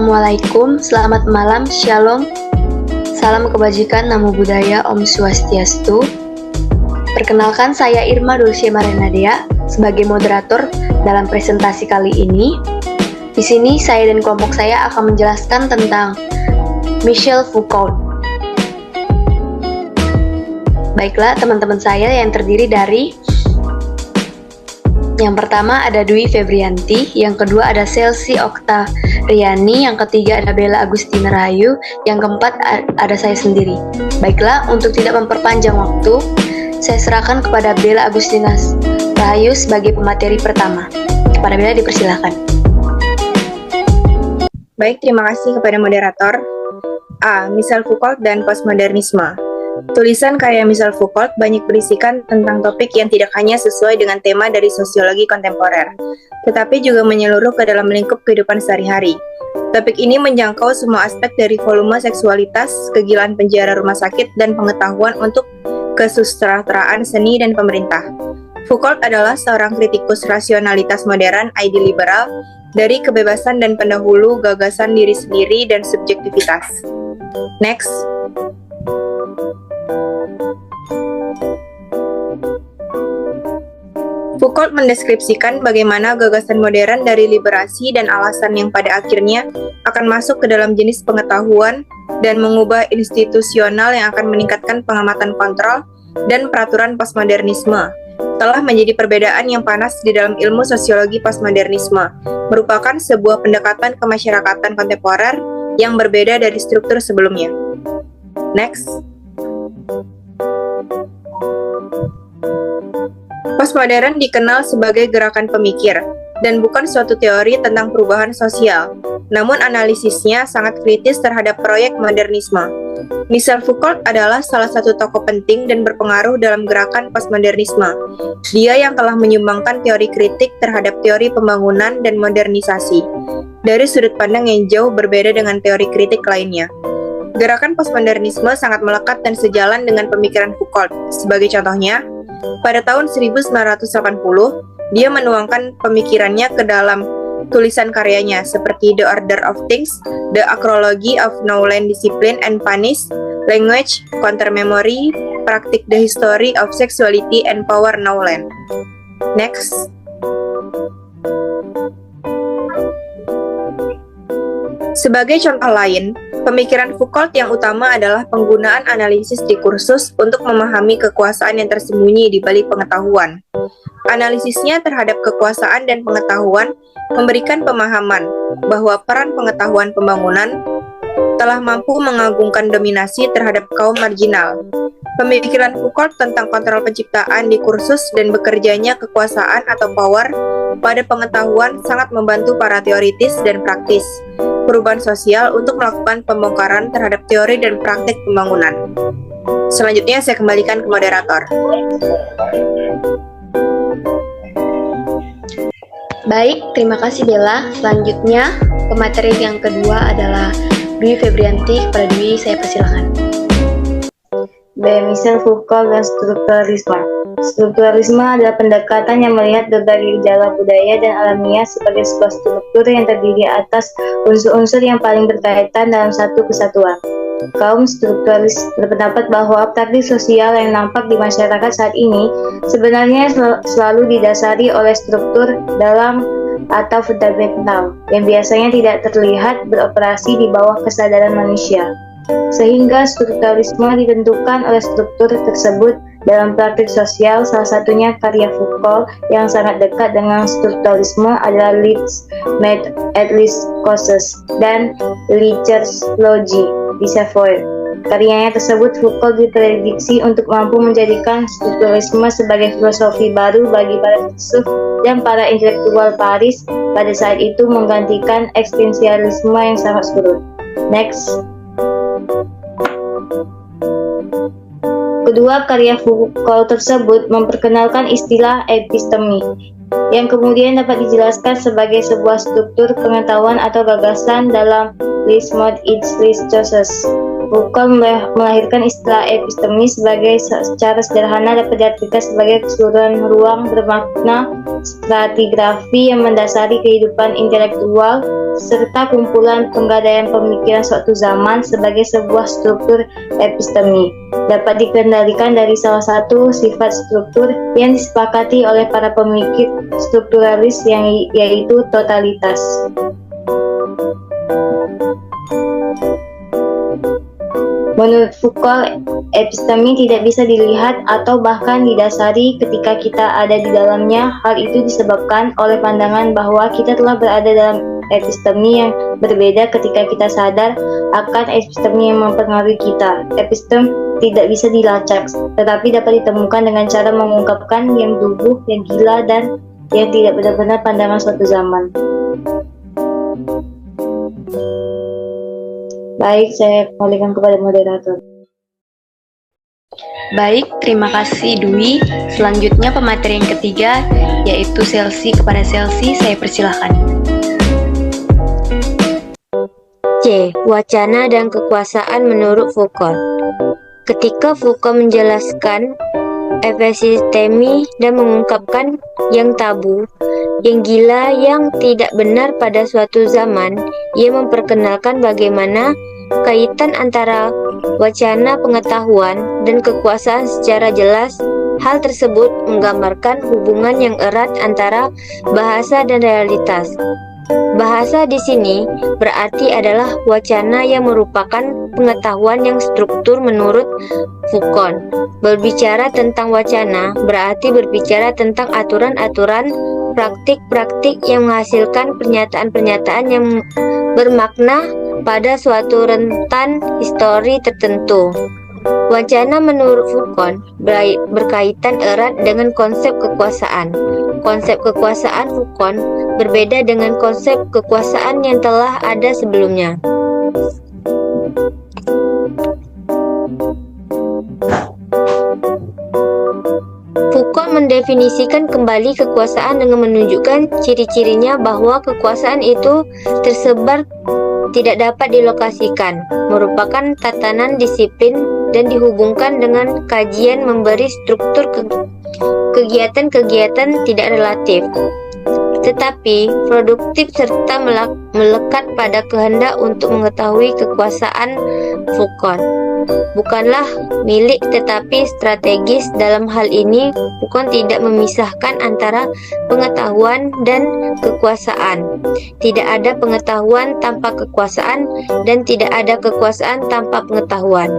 Assalamualaikum, selamat malam, shalom, salam kebajikan, namo buddhaya, om swastiastu. Perkenalkan, saya Irma Dulce Marenadea sebagai moderator dalam presentasi kali ini. Di sini saya dan kelompok saya akan menjelaskan tentang Michel Foucault. Baiklah, teman-teman saya yang terdiri dari yang pertama ada Dwi Febrianti, yang kedua ada Selsi Oktariani, yang ketiga ada Bella Agustina Rahayu, yang keempat ada saya sendiri. Baiklah, untuk tidak memperpanjang waktu, saya serahkan kepada Bella Agustina Rahayu sebagai pemateri pertama. Kepada Bella dipersilakan. Baik, terima kasih kepada moderator. A. Michel Foucault dan postmodernisme. Tulisan karya Michel Foucault banyak berisikan tentang topik yang tidak hanya sesuai dengan tema dari sosiologi kontemporer, tetapi juga menyeluruh ke dalam lingkup kehidupan sehari-hari. Topik ini menjangkau semua aspek dari volume seksualitas, kegilaan penjara rumah sakit, dan pengetahuan untuk kesusastraan seni dan pemerintah. Foucault adalah seorang kritikus rasionalitas modern, ide liberal, dari kebebasan dan pendahulu gagasan diri sendiri dan subjektivitas. Next. Foucault mendeskripsikan bagaimana gagasan modern dari liberasi dan alasan yang pada akhirnya akan masuk ke dalam jenis pengetahuan dan mengubah institusional yang akan meningkatkan pengamatan kontrol dan peraturan postmodernisme telah menjadi perbedaan yang panas di dalam ilmu sosiologi postmodernisme, merupakan sebuah pendekatan kemasyarakatan kontemporer yang berbeda dari struktur sebelumnya. Next. Postmodern dikenal sebagai gerakan pemikir dan bukan suatu teori tentang perubahan sosial, namun analisisnya sangat kritis terhadap proyek modernisme. Michel Foucault adalah salah satu tokoh penting dan berpengaruh dalam gerakan postmodernisme. Dia yang telah menyumbangkan teori kritik terhadap teori pembangunan dan modernisasi dari sudut pandang yang jauh berbeda dengan teori kritik lainnya. Gerakan postmodernisme sangat melekat dan sejalan dengan pemikiran Foucault. Sebagai contohnya, pada tahun 1980, dia menuangkan pemikirannya ke dalam tulisan karyanya seperti The Order of Things, The Acrology of Knowledge, Discipline and Punish, Language, Counter-Memory, Practice the History of Sexuality and Power Knowledge. Next. Sebagai contoh lain, pemikiran Foucault yang utama adalah penggunaan analisis diskursus untuk memahami kekuasaan yang tersembunyi di balik pengetahuan. Analisisnya terhadap kekuasaan dan pengetahuan memberikan pemahaman bahwa peran pengetahuan pembangunan telah mampu mengagungkan dominasi terhadap kaum marginal. Pemikiran Foucault tentang kontrol penciptaan diskursus dan bekerjanya kekuasaan atau power pada pengetahuan sangat membantu para teoritis dan praktis perubahan sosial untuk melakukan pembongkaran terhadap teori dan praktik pembangunan. Selanjutnya saya kembalikan ke moderator. Baik, terima kasih Bella. Selanjutnya, pemateri yang kedua adalah Dwi Febrianti. Kepada Dwi, saya persilakan. B. Michel Foucault dan strukturalisme. Strukturalisme adalah pendekatan yang melihat berbagai gejala budaya dan alamiah sebagai sebuah struktur yang terdiri atas unsur-unsur yang paling berkaitan dalam satu kesatuan. Kaum strukturalis berpendapat bahwa praktik sosial yang nampak di masyarakat saat ini sebenarnya selalu didasari oleh struktur dalam atau fundamental yang biasanya tidak terlihat beroperasi di bawah kesadaran manusia. Sehingga strukturalisme ditentukan oleh struktur tersebut dalam praktik sosial. Salah satunya karya Foucault yang sangat dekat dengan strukturalisme adalah Leeds Made at Least Causes dan Lichter's Logi di Savoy. Karyanya tersebut Foucault diprediksi untuk mampu menjadikan strukturalisme sebagai filosofi baru bagi para filsuf dan para intelektual Paris pada saat itu, menggantikan eksistensialisme yang sangat surut. Next. Kedua karya Foucault tersebut memperkenalkan istilah epistemi, yang kemudian dapat dijelaskan sebagai sebuah struktur pengetahuan atau gagasan dalam Leeds Mode Its Least Choices. Foucault melahirkan istilah epistemi secara sederhana dapat diartikan sebagai keseluruhan ruang bermakna stratigrafi yang mendasari kehidupan intelektual serta kumpulan penggadaian pemikiran suatu zaman sebagai sebuah struktur epistemi. Dapat dikendalikan dari salah satu sifat struktur yang disepakati oleh para pemikir strukturalis yaitu totalitas. Menurut Foucault, epistemi tidak bisa dilihat atau bahkan didasari ketika kita ada di dalamnya. Hal itu disebabkan oleh pandangan bahwa kita telah berada dalam epistemi yang berbeda ketika kita sadar akan epistemi yang mempengaruhi kita. Epistem tidak bisa dilacak, tetapi dapat ditemukan dengan cara mengungkapkan yang tubuh, yang gila, dan yang tidak benar-benar pandangan suatu zaman. Baik, saya kembalikan kepada moderator. Baik, terima kasih Dwi. Selanjutnya pemateri yang ketiga, yaitu Selsi kepada Selsi, saya persilahkan. C. Wacana dan kekuasaan menurut Foucault. Ketika Foucault menjelaskan epistemi dan mengungkapkan yang tabu, yang gila, yang tidak benar pada suatu zaman, ia memperkenalkan bagaimana kaitan antara wacana pengetahuan dan kekuasaan secara jelas. Hal tersebut menggambarkan hubungan yang erat antara bahasa dan realitas. Bahasa di sini berarti adalah wacana yang merupakan pengetahuan yang struktur menurut Foucault. Berbicara tentang wacana berarti berbicara tentang aturan-aturan, praktik-praktik yang menghasilkan pernyataan-pernyataan yang bermakna pada suatu rentan histori tertentu. Wacana menurut Foucault berkaitan erat dengan konsep kekuasaan. Konsep kekuasaan Foucault berbeda dengan konsep kekuasaan yang telah ada sebelumnya. Foucault mendefinisikan kembali kekuasaan dengan menunjukkan ciri-cirinya bahwa kekuasaan itu tersebar, tidak dapat dilokasikan, merupakan tatanan disiplin dan dihubungkan dengan kajian memberi struktur kegiatan-kegiatan tidak relatif, tetapi produktif serta melekat pada kehendak untuk mengetahui. Kekuasaan Foucault bukanlah milik tetapi strategis. Dalam hal ini, Foucault tidak memisahkan antara pengetahuan dan kekuasaan. Tidak ada pengetahuan tanpa kekuasaan dan tidak ada kekuasaan tanpa pengetahuan.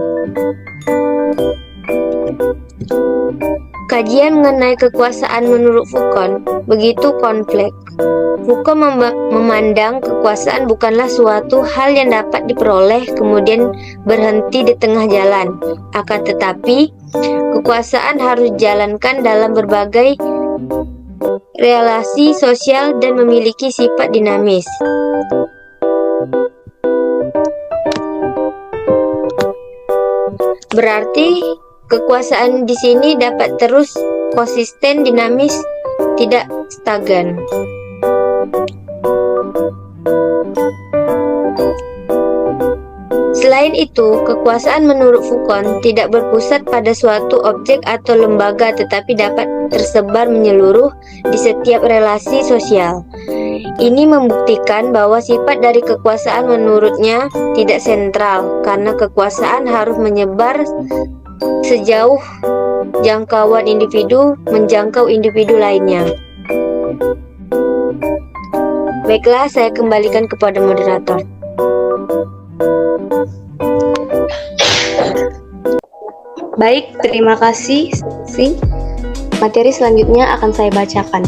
Kajian mengenai kekuasaan menurut Foucault begitu kompleks. Foucault memandang kekuasaan bukanlah suatu hal yang dapat diperoleh kemudian berhenti di tengah jalan. Akan tetapi, kekuasaan harus dijalankan dalam berbagai relasi sosial dan memiliki sifat dinamis. Berarti kekuasaan di sini dapat terus konsisten, dinamis, tidak stagnan. Selain itu, kekuasaan menurut Foucault tidak berpusat pada suatu objek atau lembaga tetapi dapat tersebar menyeluruh di setiap relasi sosial. Ini membuktikan bahwa sifat dari kekuasaan menurutnya tidak sentral, karena kekuasaan harus menyebar sejauh jangkauan individu menjangkau individu lainnya. Baiklah, saya kembalikan kepada moderator. Baik, terima kasih. Materi selanjutnya akan saya bacakan.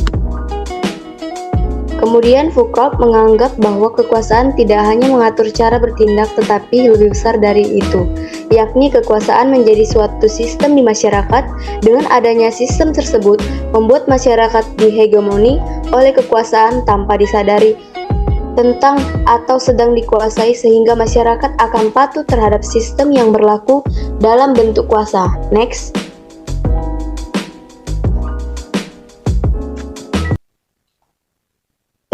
Kemudian Foucault menganggap bahwa kekuasaan tidak hanya mengatur cara bertindak tetapi lebih besar dari itu, yakni kekuasaan menjadi suatu sistem di masyarakat. Dengan adanya sistem tersebut, membuat masyarakat dihegemoni oleh kekuasaan tanpa disadari tentang atau sedang dikuasai, sehingga masyarakat akan patuh terhadap sistem yang berlaku dalam bentuk kuasa. Next.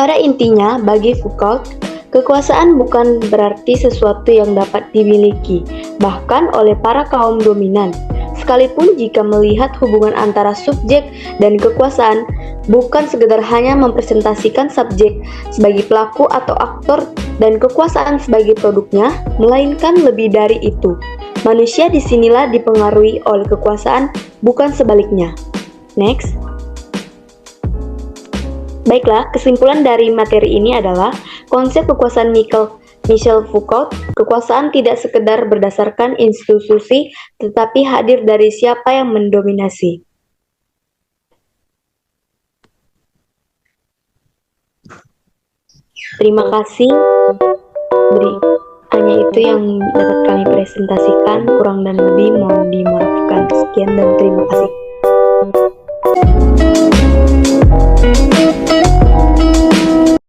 Pada intinya, bagi Foucault, kekuasaan bukan berarti sesuatu yang dapat dimiliki, bahkan oleh para kaum dominan. Sekalipun jika melihat hubungan antara subjek dan kekuasaan bukan sekedar hanya mempresentasikan subjek sebagai pelaku atau aktor dan kekuasaan sebagai produknya, melainkan lebih dari itu. Manusia disinilah dipengaruhi oleh kekuasaan, bukan sebaliknya. Next. Baiklah, kesimpulan dari materi ini adalah konsep kekuasaan Michel Foucault, kekuasaan tidak sekedar berdasarkan institusi, tetapi hadir dari siapa yang mendominasi. Terima kasih. Hanya itu yang dapat kami presentasikan, kurang dan lebih mohon dimaafkan. Sekian dan terima kasih.